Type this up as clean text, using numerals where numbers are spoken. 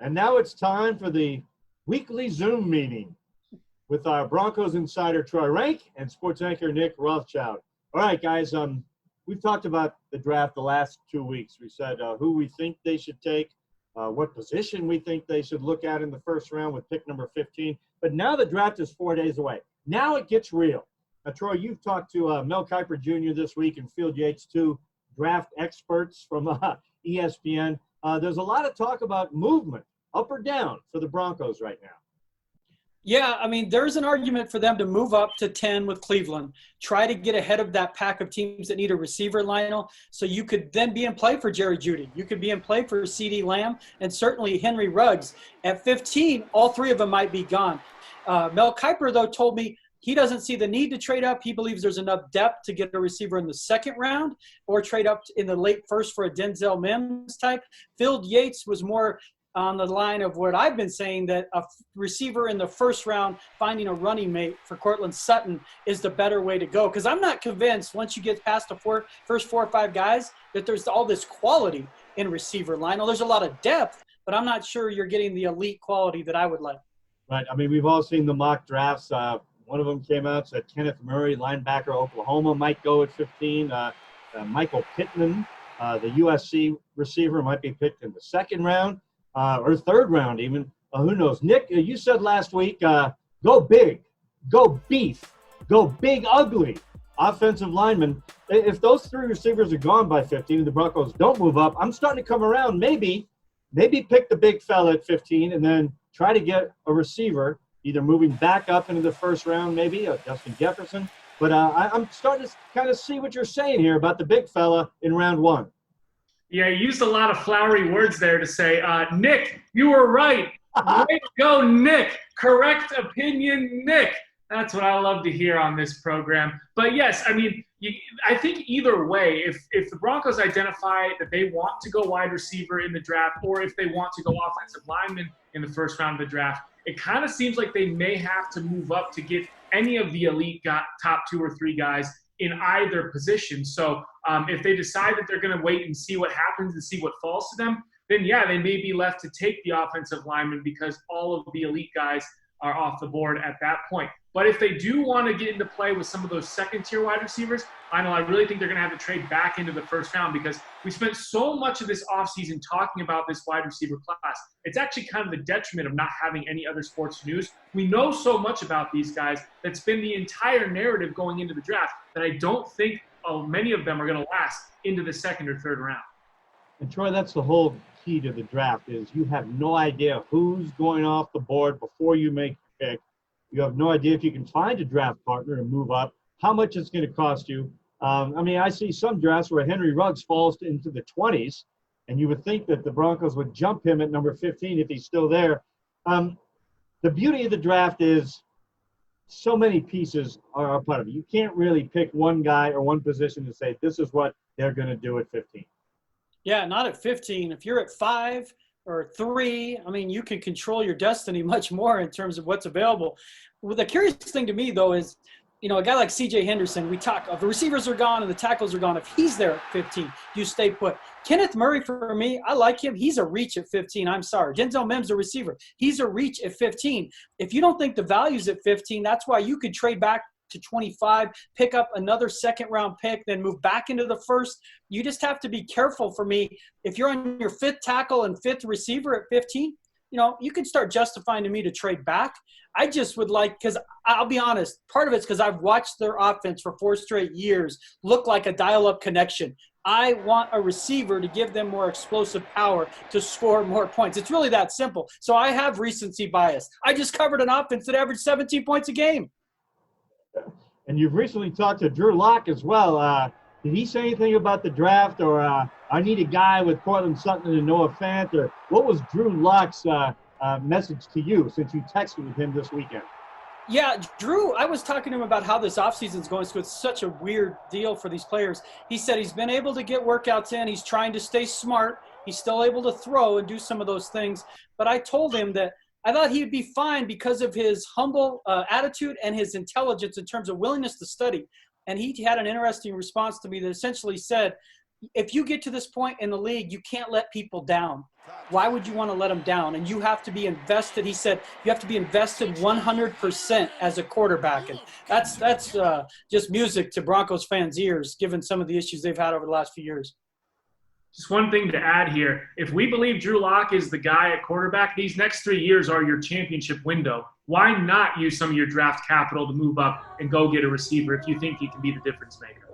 And now it's time for the weekly Zoom meeting with our Broncos insider Troy Rank and sports anchor Nick Rothschild. All right, guys, we've talked about the draft the last 2 weeks. We said who we think they should take, what position we think they should look at in the first round with pick number 15. But now the draft is 4 days away. Now it gets real. Troy, you've talked to Mel Kiper Jr. this week and Field Yates, two draft experts from ESPN. There's a lot of talk about movement, up or down, for the Broncos right now. Yeah, I mean, there's an argument for them to move up to 10 with Cleveland, try to get ahead of that pack of teams that need a receiver, Lionel, so you could then be in play for Jerry Jeudy. You could be in play for CeeDee Lamb and certainly Henry Ruggs. At 15, all three of them might be gone. Mel Kiper, though, told me he doesn't see the need to trade up. He believes there's enough depth to get a receiver in the second round or trade up in the late first for a Denzel Mims type. Field Yates was more on the line of what I've been saying, that a receiver in the first round, finding a running mate for Cortland Sutton is the better way to go. Because I'm not convinced once you get past the first 4 or 5 guys that there's all this quality in receiver line. There's a lot of depth, but I'm not sure you're getting the elite quality that I would like. Right. I mean, we've all seen the mock drafts. One of them came out, said Kenneth Murray, linebacker, Oklahoma, might go at 15. Michael Pittman, the USC receiver, might be picked in the second round. Or third round even. Who knows? Nick, you said last week, go big, go beef, go big ugly offensive lineman. If those 3 receivers are gone by 15 and the Broncos don't move up, I'm starting to come around. Maybe pick the big fella at 15 and then try to get a receiver, either moving back up into the first round, maybe Justin Jefferson. But I'm starting to kind of see what you're saying here about the big fella in round 1. Yeah, you used a lot of flowery words there to say, Nick, you were right. Way to go, Nick. Correct opinion, Nick. That's what I love to hear on this program. But, yes, I mean, I think either way, if the Broncos identify that they want to go wide receiver in the draft or if they want to go offensive lineman in the first round of the draft, it kind of seems like they may have to move up to get any of the elite top 2 or 3 guys in either position. So if they decide that they're going to wait and see what happens and see what falls to them, then, yeah, they may be left to take the offensive lineman because all of the elite guys are off the board at that point. But if they do want to get into play with some of those second-tier wide receivers, I really think they're going to have to trade back into the first round because we spent so much of this offseason talking about this wide receiver class. It's actually kind of the detriment of not having any other sports news. We know so much about these guys that's been the entire narrative going into the draft that I don't think many of them are going to last into the second or third round. And Troy, that's the whole key to the draft is you have no idea who's going off the board before you make a pick. You have no idea if you can find a draft partner and move up, how much it's going to cost you. I mean, I see some drafts where Henry Ruggs falls into the 20s, and you would think that the Broncos would jump him at number 15 if he's still there. The beauty of the draft is so many pieces are a part of it. You can't really pick one guy or one position and say this is what they're going to do at 15. Yeah, not at 15. If you're at 5 or 3, I mean, you can control your destiny much more in terms of what's available. Well, the curious thing to me, though, is, you know, a guy like C.J. Henderson, we talk, if the receivers are gone and the tackles are gone, if he's there at 15, you stay put. Kenneth Murray, for me, I like him. He's a reach at 15. I'm sorry. Denzel Mims, a receiver. He's a reach at 15. If you don't think the value's at 15, that's why you could trade back to 25, pick up another second-round pick, then move back into the first. You just have to be careful for me. If you're on your 5th tackle and 5th receiver at 15, you know, you can start justifying to me to trade back. I just would like, because I'll be honest, part of it's because I've watched their offense for 4 straight years look like a dial-up connection. I want a receiver to give them more explosive power to score more points. It's really that simple. So I have recency bias. I just covered an offense that averaged 17 points a game. And you've recently talked to Drew Lock as well. Did he say anything about the draft or I need a guy with Cortland Sutton and Noah Fant? Or what was Drew Lock's message to you since you texted with him this weekend? Yeah, Drew, I was talking to him about how this offseason is going, so it's such a weird deal for these players. He said he's been able to get workouts in. He's trying to stay smart. He's still able to throw and do some of those things. But I told him that I thought he'd be fine because of his humble attitude and his intelligence in terms of willingness to study. And he had an interesting response to me that essentially said, if you get to this point in the league, you can't let people down. Why would you want to let him down? And you have to be invested. He said you have to be invested 100% as a quarterback. And that's just music to Broncos fans' ears, given some of the issues they've had over the last few years. Just one thing to add here. If we believe Drew Lock is the guy at quarterback, these next 3 years are your championship window. Why not use some of your draft capital to move up and go get a receiver if you think he can be the difference maker?